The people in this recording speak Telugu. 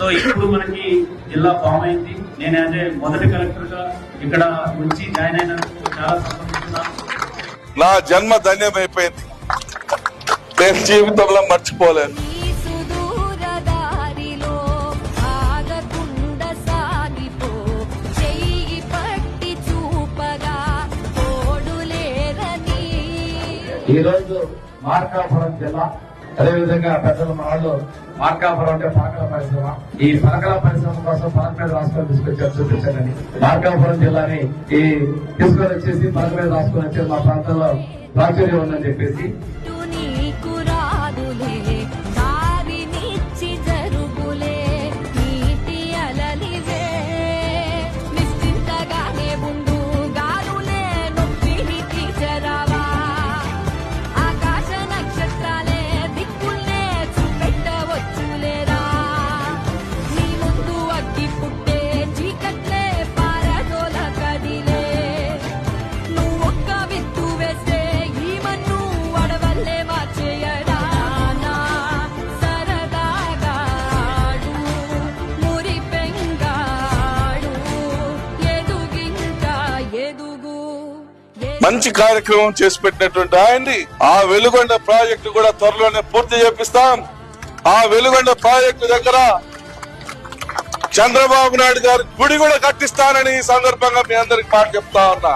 సో ఇప్పుడు మనకి జిల్లా ఫామ్ అయింది. నేను అదే మొదటి కలెక్టర్ గా ఇక్కడ వచ్చి జాయిన్ అయినందుకు చాలా సంతోషిస్తున్నాను. నా జన్మ ధన్యమైపోయింది, నేను జీవితంలో మర్చిపోలేను. ఈరోజు మార్కాపురం జిల్లా, అదేవిధంగా పెద్దల వాళ్ళు మార్కాపురం అంటే పలకల పరిశ్రమ, ఈ పలకల పరిశ్రమ కోసం పలక మీద రాసుకొని తీసుకొచ్చారు, చూపించాలని మార్కాపురం జిల్లాని ఈ తీసుకొని వచ్చేసి పలక మీద రాసుకొని వచ్చేది మా ప్రాంతంలో ప్రాచుర్యం ఉందని చెప్పేసి మంచి కార్యక్రమం చేసి పెట్టినటువంటి ఆయన్ని ఆ వెలుగొండ ప్రాజెక్టు కూడా త్వరలోనే పూర్తి చేపిస్తాం. ఆ వెలుగొండ ప్రాజెక్టు దగ్గర చంద్రబాబు నాయుడు గారు గుడి కూడా కట్టిస్తానని ఈ సందర్భంగా మీ అందరికి మాట చెప్తా ఉన్నా.